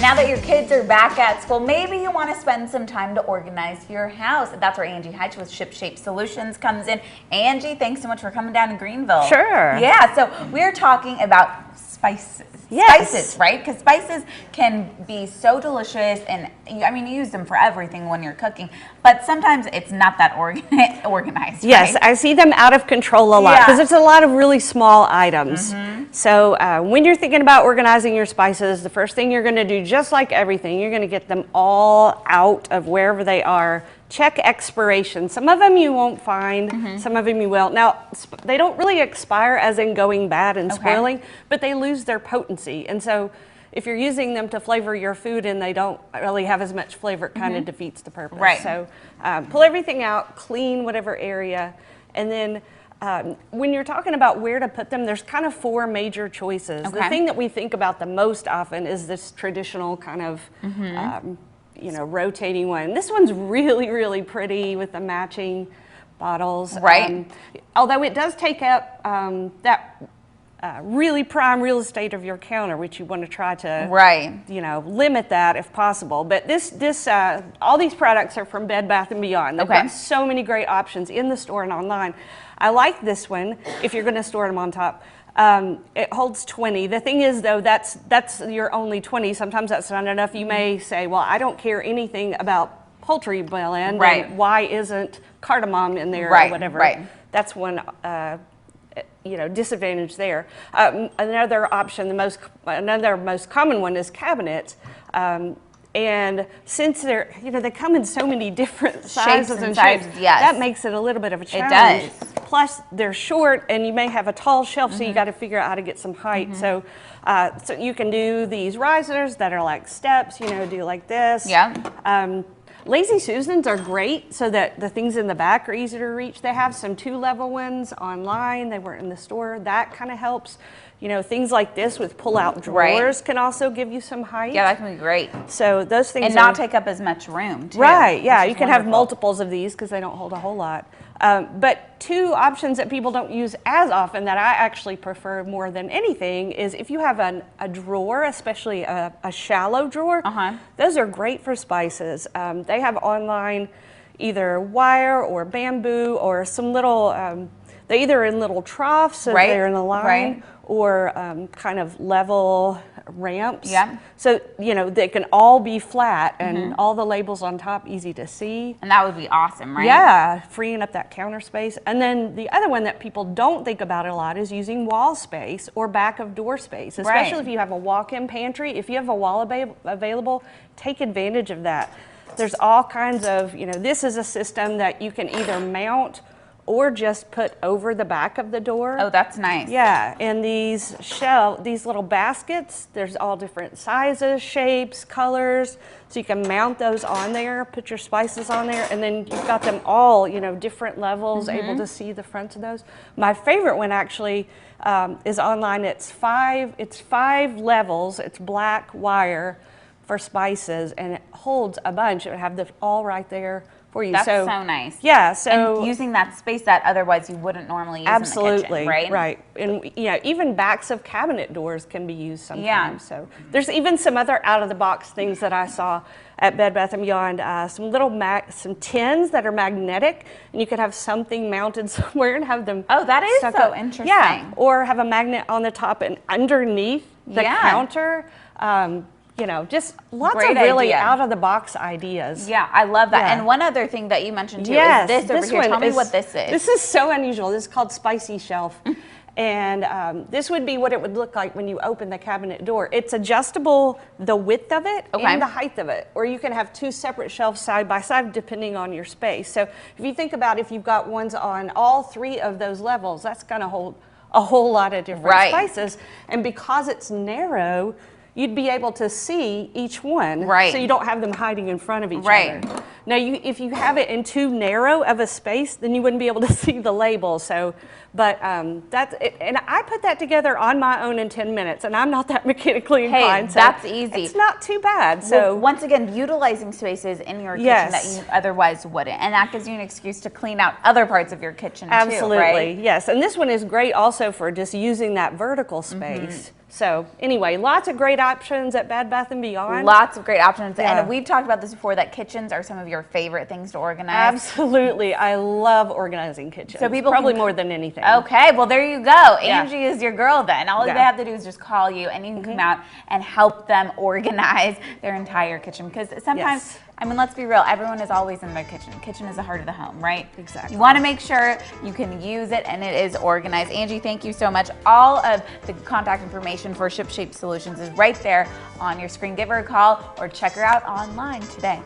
Now that your kids are back at school, maybe you want to spend some time to organize your house. That's where Angie Hyche with Shipshape Solutions comes in. Angie, thanks so much for coming down to Greeneville. Sure. Yeah, so we're talking about spices. Yes. Spices, right? Because spices can be so delicious, and I mean, you use them for everything when you're cooking, but sometimes it's not that organized. Yes, right? I see them out of control a lot because it's a lot of really small items. So when you're thinking about organizing your spices, the first thing you're going to do, just like everything, you're going to get them all out of wherever they are. Check expiration. Some of them you won't find, some of them you will. Now, they don't really expire as in going bad and spoiling, but they lose their potency. And so if you're using them to flavor your food and they don't really have as much flavor, it kind of defeats the purpose. Right. So pull everything out, clean whatever area, and then when you're talking about where to put them, there's kind of 4 major choices. The thing that we think about the most often is this traditional kind of you know, rotating one. This one's really, really pretty with the matching bottles. Right. Although it does take up that really prime real estate of your counter, which you want to try to, you know, limit that if possible. But all these products are from Bed Bath & Beyond. They've got so many great options in the store and online. I like this one if you're going to store them on top. It holds 20. The thing is, though, that's your only 20. Sometimes that's not enough. You may say, well, I don't care anything about poultry blend. And why isn't cardamom in there or whatever? That's one you know, disadvantage there. Another option, another most common one is cabinets. And since they're, you know, they come in so many different sizes and shapes, that makes it a little bit of a challenge. It does. Plus, they're short, and you may have a tall shelf, so you got to figure out how to get some height. So, so you can do these risers that are like steps. You know, do like this. Lazy Susans are great, so that the things in the back are easier to reach. They have some 2-level ones online. They weren't in the store. That kind of helps. You know, things like this with pull-out drawers can also give you some height. Yeah, that can be great. So those things and not take up as much room, too. Right, yeah, you can have multiples of these because they don't hold a whole lot. But 2 options that people don't use as often that I actually prefer more than anything is if you have a drawer, especially a shallow drawer, those are great for spices. They have online either wire or bamboo or some little, they're either in little troughs, so they're in a line, or kind of level ramps. So, you know, they can all be flat and all the labels on top easy to see. And that would be awesome, right? Yeah, freeing up that counter space. And then the other one that people don't think about a lot is using wall space or back of door space, especially if you have a walk-in pantry. If you have a wall available, take advantage of that. There's all kinds of, you know, this is a system that you can either mount or just put over the back of the door. Oh, that's nice. Yeah, and these little baskets, there's all different sizes, shapes, colors, so you can mount those on there, put your spices on there, and then you've got them all, you know, different levels, able to see the fronts of those. My favorite one actually is online. It's 5 levels. It's black wire for spices, and it holds a bunch. It would have them all right there for you. That's so nice. Yeah, so and using that space that otherwise you wouldn't normally use in the kitchen, right? Right. And you know, even backs of cabinet doors can be used sometimes. So there's even some other out-of-the-box things that I saw at Bed Bath & Beyond. Some tins that are magnetic, and you could have something mounted somewhere and have them. Oh, that is so interesting. Yeah, or have a magnet on the top and underneath the counter. You know, just lots of really out-of-the-box ideas. Yeah, I love that. And one other thing that you mentioned too is this over here. Tell me what this is. This is so unusual. This is called Spicy Shelf. And this would be what it would look like when you open the cabinet door. It's adjustable, the width of it and the height of it. Or you can have 2 separate shelves side by side depending on your space. So if you think about if you've got ones on all 3 of those levels, that's going to hold a whole lot of different spices. And because it's narrow, you'd be able to see each one, so you don't have them hiding in front of each other. Now, if you have it in too narrow of a space, then you wouldn't be able to see the label. So, but that's it. And I put that together on my own in 10 minutes, and I'm not that mechanically inclined. Hey, that's easy. It's not too bad. So well, once again, utilizing spaces in your kitchen that you otherwise wouldn't, and that gives you an excuse to clean out other parts of your kitchen too, right? Yes. And this one is great also for just using that vertical space. So anyway, lots of great options at Bed Bath & Beyond. Lots of great options. Yeah. And we've talked about this before, that kitchens are some of your favorite things to organize. Absolutely. I love organizing kitchens. So people probably more than anything. Okay, well there you go. Angie is your girl then. All they Yeah. have to do is just call you and you can come out and help them organize their entire kitchen. Because sometimes, I mean, let's be real, everyone is always in their kitchen. Kitchen is the heart of the home, right? Exactly. You want to make sure you can use it and it is organized. Angie, thank you so much. All of the contact information for Shipshape Solutions is right there on your screen. Give her a call or check her out online today.